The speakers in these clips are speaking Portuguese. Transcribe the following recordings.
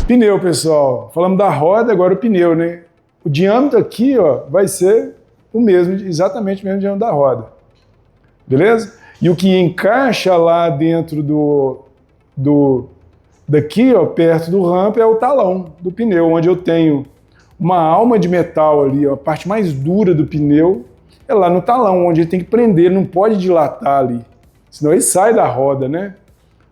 Pneu, pessoal. Falamos da roda, agora o pneu, né? O diâmetro aqui, ó, vai ser o mesmo, exatamente o mesmo diâmetro da roda. Beleza? E o que encaixa lá dentro daqui, ó, perto do rampa, é o talão do pneu, onde eu tenho uma alma de metal ali, ó, a parte mais dura do pneu é lá no talão, onde ele tem que prender, ele não pode dilatar ali, senão ele sai da roda, né?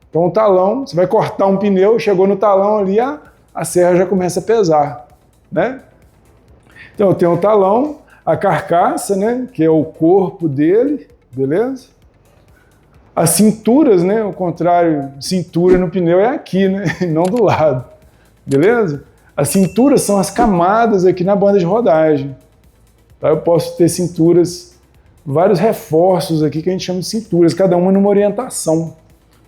Então o talão, você vai cortar um pneu, chegou no talão ali, a serra já começa a pesar, né? Então eu tenho o talão, a carcaça, né, que é o corpo dele, beleza? As cinturas, né, o contrário, cintura no pneu é aqui, né, não do lado, beleza? As cinturas são as camadas aqui na banda de rodagem. Tá? Eu posso ter cinturas, vários reforços aqui que a gente chama de cinturas, cada uma numa orientação,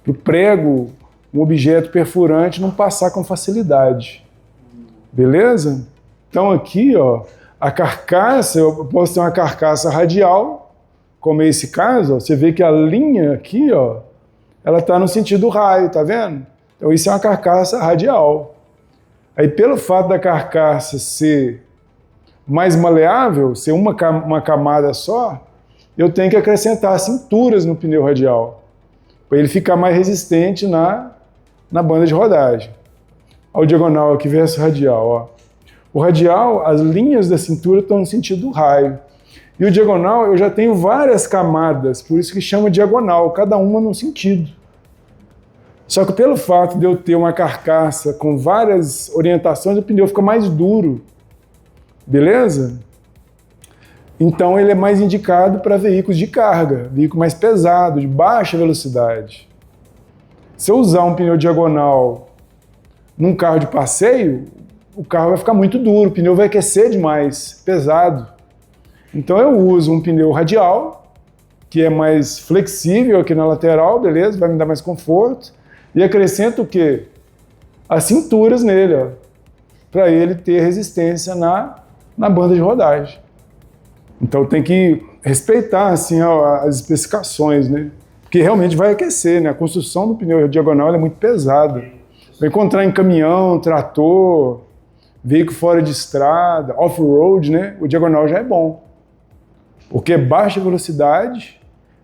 para o prego, um objeto perfurante não passar com facilidade, beleza? Então aqui, ó, a carcaça, eu posso ter uma carcaça radial, como é esse caso, ó, você vê que a linha aqui, ó, ela está no sentido raio, tá vendo? Então isso é uma carcaça radial. Aí pelo fato da carcaça ser mais maleável, ser uma camada só, eu tenho que acrescentar cinturas no pneu radial, para ele ficar mais resistente na banda de rodagem. Olha o diagonal aqui versus radial, ó. O radial, as linhas da cintura estão no sentido do raio. E o diagonal, eu já tenho várias camadas, por isso que chama diagonal, cada uma num sentido. Só que pelo fato de eu ter uma carcaça com várias orientações, o pneu fica mais duro, beleza? Então ele é mais indicado para veículos de carga, veículo mais pesado, de baixa velocidade. Se eu usar um pneu diagonal num carro de passeio, o carro vai ficar muito duro, o pneu vai aquecer demais, pesado. Então eu uso um pneu radial, que é mais flexível aqui na lateral, beleza? Vai me dar mais conforto. E acrescento o quê? As cinturas nele, ó, para ele ter resistência na banda de rodagem. Então tem que respeitar assim, ó, as especificações, né? Porque realmente vai aquecer, né? A construção do pneu diagonal é muito pesada. Vai encontrar em caminhão, trator, veículo fora de estrada, off-road, né? O diagonal já é bom. Porque é baixa velocidade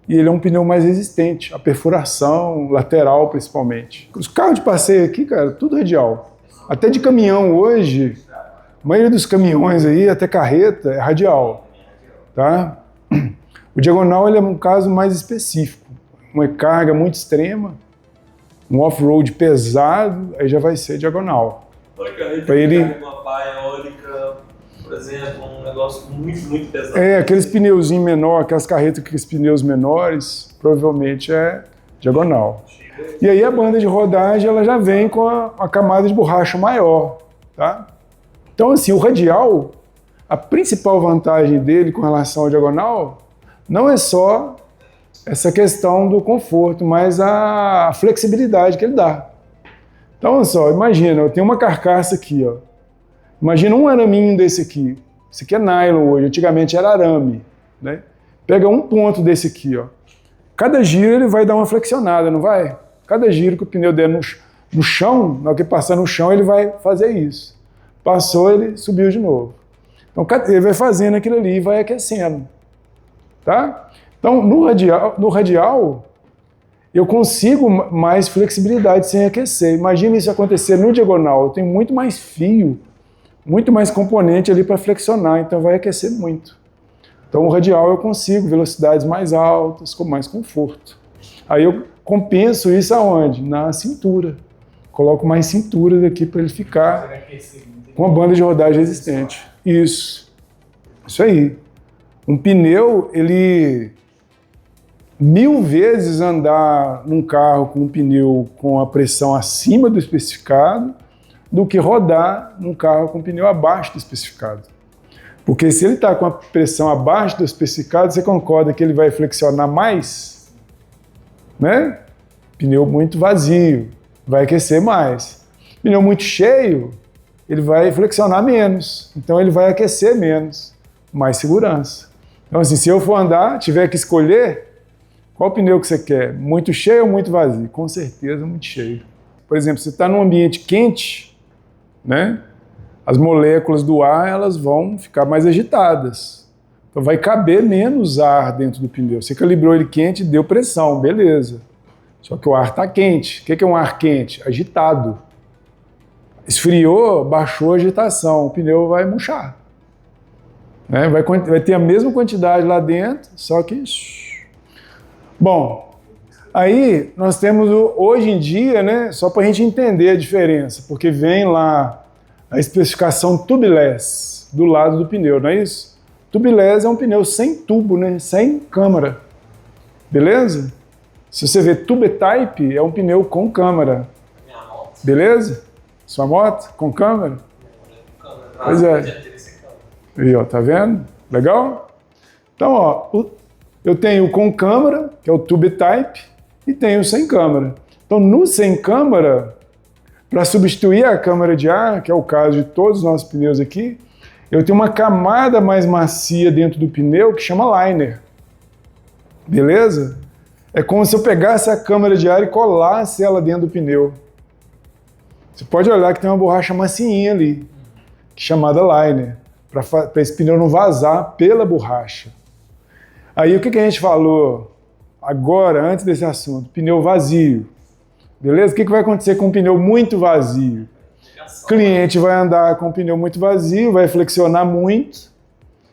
e ele é um pneu mais resistente, a perfuração lateral principalmente. Os carros de passeio aqui, cara, tudo radial. Até de caminhão hoje, a maioria dos caminhões aí, até carreta, é radial. Tá? O diagonal ele é um caso mais específico. Uma carga muito extrema, um off-road pesado, aí já vai ser diagonal. Para ele uma pá eólica, por exemplo, um negócio muito pesado. É, aqueles pneuzinhos menores, aquelas carretas com aqueles pneus menores, provavelmente é diagonal. E aí a banda de rodagem ela já vem com a camada de borracha maior, tá? Então assim, o radial, a principal vantagem dele com relação ao diagonal não é só essa questão do conforto, mas a flexibilidade que ele dá. Então, olha só, imagina, eu tenho uma carcaça aqui, ó. Imagina um araminho desse aqui. Esse aqui é nylon hoje, antigamente era arame, né? Pega um ponto desse aqui, ó. Cada giro ele vai dar uma flexionada, não vai? Cada giro que o pneu der no chão, na hora que passar no chão, ele vai fazer isso. Passou, ele subiu de novo. Então, ele vai fazendo aquilo ali e vai aquecendo, tá? Então, no radial, eu consigo mais flexibilidade sem aquecer. Imagina isso acontecer no diagonal. Eu tenho muito mais fio, muito mais componente ali para flexionar, então vai aquecer muito. Então, o radial eu consigo velocidades mais altas, com mais conforto. Aí eu compenso isso aonde? Na cintura. Coloco mais cinturas aqui para ele ficar com a banda de rodagem resistente. Isso aí. Um pneu, ele 1000 vezes andar num carro com um pneu com a pressão acima do especificado do que rodar num carro com um pneu abaixo do especificado. Porque se ele está com a pressão abaixo do especificado, você concorda que ele vai flexionar mais? Né? Pneu muito vazio, vai aquecer mais. Pneu muito cheio, ele vai flexionar menos, então ele vai aquecer menos, mais segurança. Então assim, se eu for andar, tiver que escolher, qual pneu que você quer? Muito cheio ou muito vazio? Com certeza muito cheio. Por exemplo, se você está num ambiente quente, né? As moléculas do ar, elas vão ficar mais agitadas. Então vai caber menos ar dentro do pneu. Você calibrou ele quente, deu pressão, beleza. Só que o ar está quente. O que é um ar quente? Agitado. Esfriou, baixou a agitação, o pneu vai murchar. Né? Vai ter a mesma quantidade lá dentro, só que... Bom, aí nós temos hoje em dia, né, só para a gente entender a diferença, porque vem lá a especificação tubeless do lado do pneu, não é isso? Tubeless é um pneu sem tubo, né, sem câmara, beleza? Se você vê tube type, é um pneu com câmara, beleza? Sua moto com câmera? Pois é. Aí, ó, tá vendo? Legal? Então, ó, eu tenho com câmera, que é o tube type, e tenho sem câmera. Então, no sem câmera, para substituir a câmara de ar, que é o caso de todos os nossos pneus aqui, eu tenho uma camada mais macia dentro do pneu que chama liner. Beleza? É como se eu pegasse a câmara de ar e colasse ela dentro do pneu. Você pode olhar que tem uma borracha macinha ali, chamada liner, para esse pneu não vazar pela borracha. Aí o que a gente falou agora, antes desse assunto? Pneu vazio. Beleza? O que vai acontecer com um pneu muito vazio? O cliente vai andar com um pneu muito vazio, vai flexionar muito.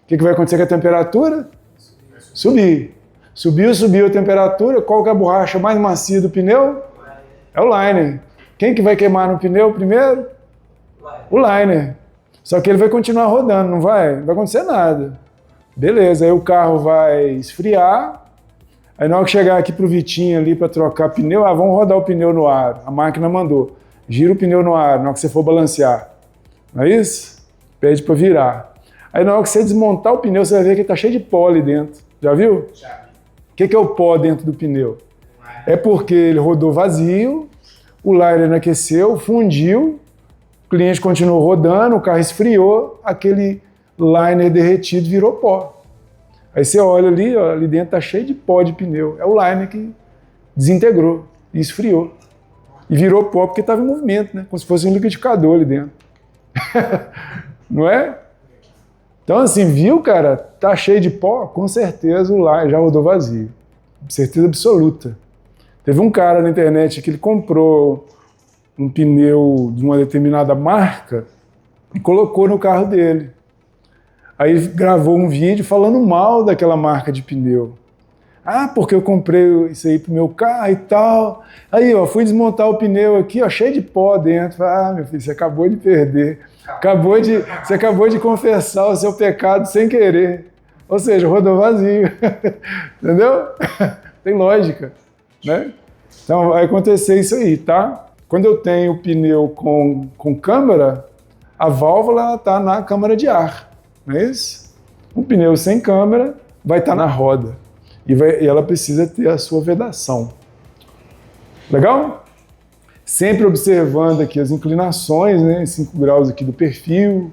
O que vai acontecer com a temperatura? Subir. Subiu a temperatura, qual que é a borracha mais macia do pneu? É o liner. Quem que vai queimar no pneu primeiro? O liner. Só que ele vai continuar rodando, não vai? Não vai acontecer nada. Beleza, aí o carro vai esfriar. Aí na hora que chegar aqui pro Vitinho ali para trocar pneu, vamos rodar o pneu no ar. A máquina mandou. Gira o pneu no ar na hora que você for balancear. Não é isso? Pede para virar. Aí na hora que você desmontar o pneu, você vai ver que ele tá cheio de pó ali dentro. Já viu? Já. O que é o pó dentro do pneu? É porque ele rodou vazio, o liner não aqueceu, fundiu, o cliente continuou rodando, o carro esfriou, aquele liner derretido virou pó. Aí você olha ali, ó, ali dentro tá cheio de pó de pneu. É o liner que desintegrou e esfriou. E virou pó porque estava em movimento, né? Como se fosse um liquidificador ali dentro. Não é? Então assim, viu, cara? Tá cheio de pó? Com certeza o liner já rodou vazio. Certeza absoluta. Teve um cara na internet que ele comprou um pneu de uma determinada marca e colocou no carro dele. Aí gravou um vídeo falando mal daquela marca de pneu. Porque eu comprei isso aí pro meu carro e tal. Aí, ó, fui desmontar o pneu aqui, ó, cheio de pó dentro. Meu filho, você acabou de perder. Você acabou de confessar o seu pecado sem querer. Ou seja, rodou vazio. Entendeu? Tem lógica, né? Então vai acontecer isso aí, tá? Quando eu tenho o pneu com câmara, a válvula está na câmara de ar, não é isso? Um pneu sem câmara vai estar na roda e ela precisa ter a sua vedação. Legal? Sempre observando aqui as inclinações, né? 5 graus aqui do perfil,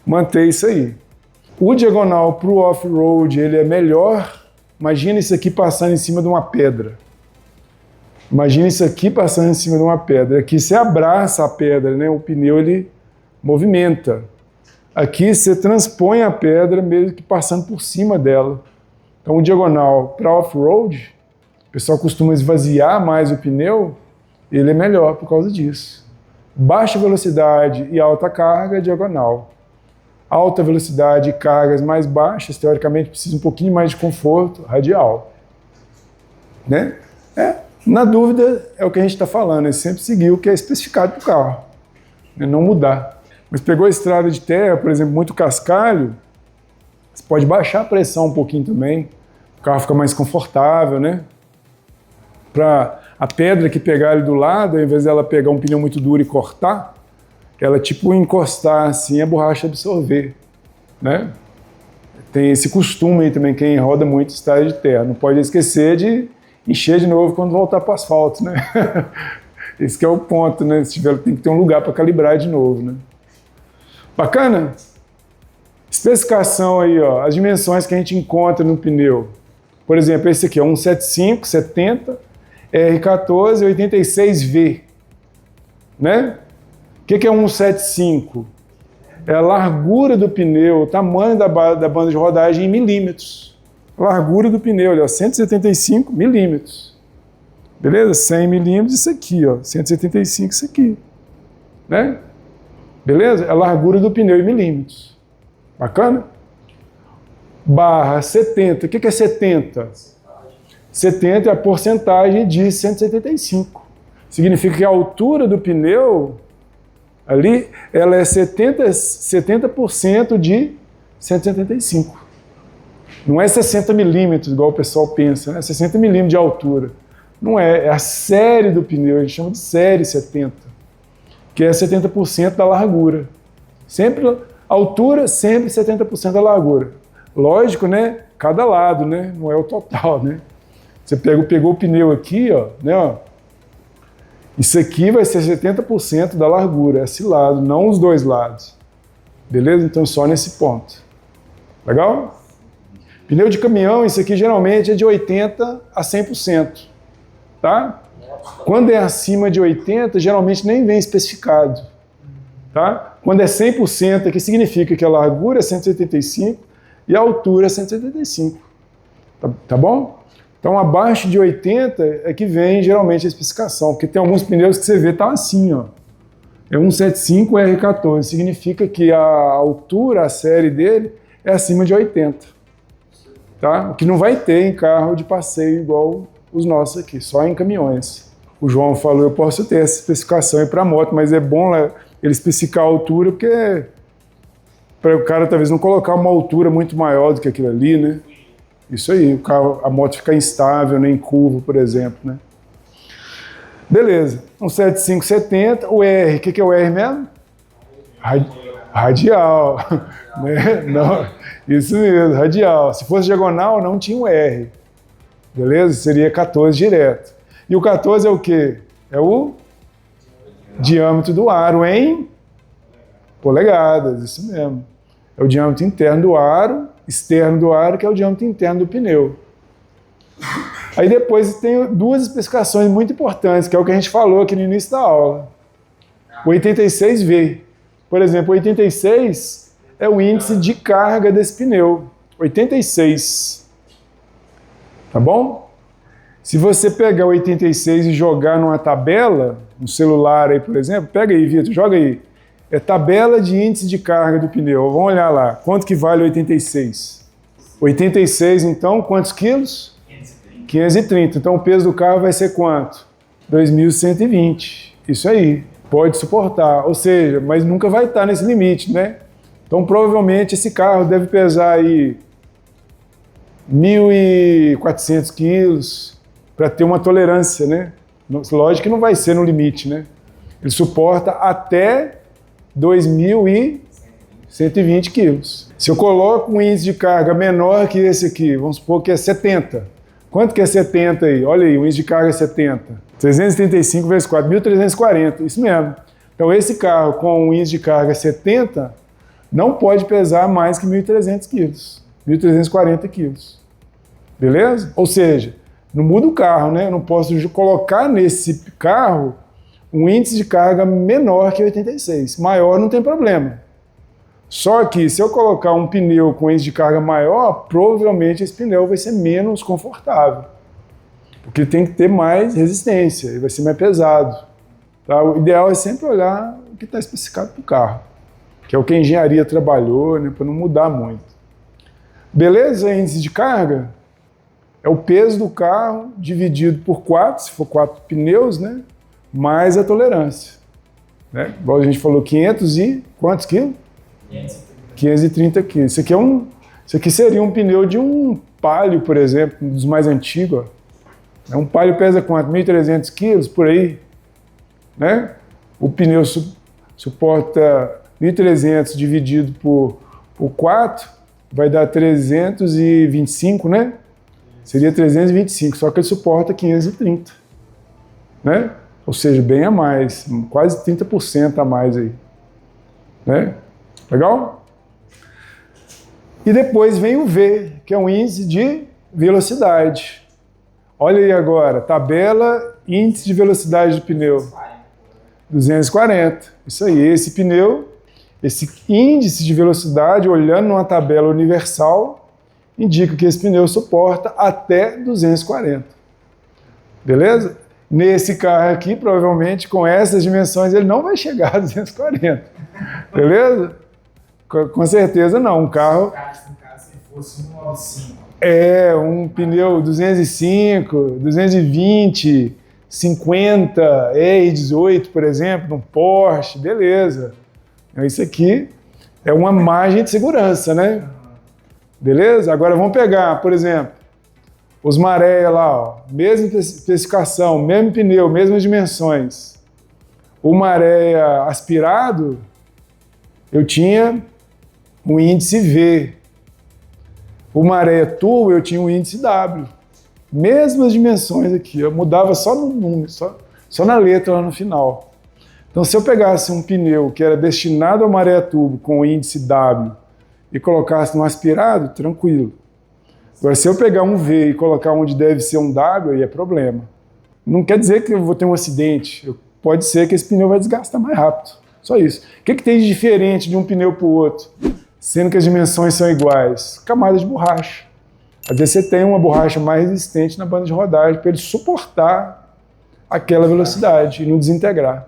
manter isso aí. O diagonal para o off-road ele é melhor. Imagina isso aqui passando em cima de uma pedra. Imagina isso aqui passando em cima de uma pedra. Aqui você abraça a pedra, né? O pneu ele movimenta. Aqui você transpõe a pedra mesmo que passando por cima dela. Então o diagonal para off-road, o pessoal costuma esvaziar mais o pneu, ele é melhor por causa disso. Baixa velocidade e alta carga, diagonal. Alta velocidade e cargas mais baixas, teoricamente precisa um pouquinho mais de conforto, radial. Né? Na dúvida, é o que a gente está falando, é sempre seguir o que é especificado para o carro, né? Não mudar. Mas pegou a estrada de terra, por exemplo, muito cascalho, você pode baixar a pressão um pouquinho também, o carro fica mais confortável, né? Para a pedra que pegar ali do lado, ao invés dela pegar um pneu muito duro e cortar, ela tipo encostar assim, a borracha absorver, né? Tem esse costume aí também, quem roda muito estrada de terra, não pode esquecer de encher de novo quando voltar para o asfalto, né? Esse que é o ponto, né? Se tiver, tem que ter um lugar para calibrar de novo, né? Bacana? Especificação aí, ó, as dimensões que a gente encontra no pneu. Por exemplo, esse aqui é 175, 70, R14, 86V, né? que é 175? É a largura do pneu, o tamanho da banda de rodagem em milímetros. Largura do pneu, olha, 175 milímetros. Beleza? 100 milímetros, isso aqui, ó, 175, isso aqui. Né? Beleza? É a largura do pneu em milímetros. Bacana? Barra 70. O que é 70? 70 é a porcentagem de 175. Significa que a altura do pneu ali, ela é 70% de 175. Não é 60 milímetros, igual o pessoal pensa, né? 60 milímetros de altura. Não é, é a série do pneu, a gente chama de série 70, que é 70% da largura. Sempre, altura, sempre 70% da largura. Lógico, né? Cada lado, né? Não é o total, né? Você pegou o pneu aqui, ó, né? Ó. Isso aqui vai ser 70% da largura, esse lado, não os dois lados. Beleza? Então só nesse ponto. Legal? Pneu de caminhão, isso aqui geralmente é de 80% a 100%. Tá? Quando é acima de 80%, geralmente nem vem especificado. Tá? Quando é 100%, que significa que a largura é 175 e a altura é 175. Tá bom? Então, abaixo de 80 é que vem geralmente a especificação, porque tem alguns pneus que você vê tá assim, ó. É 175 R14, significa que a altura, a série dele, é acima de 80. Tá? O que não vai ter em carro de passeio igual os nossos aqui, só em caminhões. O João falou, eu posso ter essa especificação aí para moto, mas é bom ele especificar a altura, porque para o cara talvez não colocar uma altura muito maior do que aquilo ali, né? Isso aí, o carro, a moto fica instável, nem curva, por exemplo, né? Beleza, 175/70, o R, o que é o R mesmo? Radial, né? Não, isso mesmo, radial. Se fosse diagonal, não tinha o R, beleza? Seria 14 direto. E o 14 é o quê? É o diâmetro do aro em polegadas, isso mesmo. É o diâmetro interno do aro, externo do aro, que é o diâmetro interno do pneu. Aí depois tem duas especificações muito importantes, que é o que a gente falou aqui no início da aula. O 86V. Por exemplo, o 86 é o índice de carga desse pneu. 86. Tá bom? Se você pegar o 86 e jogar numa tabela, no celular aí, por exemplo, pega aí, Vitor, joga aí. É tabela de índice de carga do pneu. Vamos olhar lá. Quanto que vale o 86? 86, então, quantos quilos? 530. Então, o peso do carro vai ser quanto? 2.120. Isso aí. Pode suportar. Ou seja, mas nunca vai estar nesse limite, né? Então, provavelmente, esse carro deve pesar aí 1.400 quilos para ter uma tolerância, né? Lógico que não vai ser no limite, né? Ele suporta até 2.120 quilos. Se eu coloco um índice de carga menor que esse aqui, vamos supor que é 70. Quanto que é 70 aí? Olha aí, o índice de carga é 70. 335 vezes 4, 1.340, isso mesmo. Então esse carro com um índice de carga 70 não pode pesar mais que 1.300 quilos, 1.340 quilos. Beleza? Ou seja, não muda o carro, né? Eu não posso colocar nesse carro um índice de carga menor que 86. Maior não tem problema. Só que se eu colocar um pneu com índice de carga maior, provavelmente esse pneu vai ser menos confortável. Porque ele tem que ter mais resistência, ele vai ser mais pesado. Tá? O ideal é sempre olhar o que está especificado para o carro, que é o que a engenharia trabalhou, né, para não mudar muito. Beleza? Índice de carga é o peso do carro dividido por 4, se for 4 pneus, né? Mais a tolerância. Né? Igual a gente falou, 500 e quantos quilos? 530 quilos. Isso aqui seria um pneu de um Palio, por exemplo, um dos mais antigos. Um Palio pesa quanto? 1.300 quilos, por aí. Né? O pneu suporta 1.300 dividido por 4, vai dar 325, né? Seria 325, só que ele suporta 530. Né? Ou seja, bem a mais, quase 30% a mais aí. Né? Legal? E depois vem o V, que é um índice de velocidade. Olha aí agora, tabela, índice de velocidade do pneu. 240. Isso aí, esse pneu, esse índice de velocidade, olhando numa tabela universal, indica que esse pneu suporta até 240. Beleza? Nesse carro aqui, provavelmente, com essas dimensões, ele não vai chegar a 240. Beleza? Com certeza não. Um carro... Se fosse um 95. Um pneu 205, 220, 50, R18, por exemplo, num Porsche, beleza. Então, isso aqui é uma margem de segurança, né? Beleza? Agora vamos pegar, por exemplo, os Maré lá, ó, mesma especificação, mesmo pneu, mesmas dimensões. O Maré aspirado, eu tinha um índice V. O Maré Turbo, eu tinha um índice W. Mesmas dimensões aqui, eu mudava só no número, só na letra lá no final. Então, se eu pegasse um pneu que era destinado ao Maré Turbo com o índice W e colocasse no aspirado, tranquilo. Agora, se eu pegar um V e colocar onde deve ser um W, aí é problema. Não quer dizer que eu vou ter um acidente. Pode ser que esse pneu vai desgastar mais rápido. Só isso. O que tem de diferente de um pneu para o outro? Sendo que as dimensões são iguais. Camada de borracha. Às vezes você tem uma borracha mais resistente na banda de rodagem para ele suportar aquela velocidade e não desintegrar.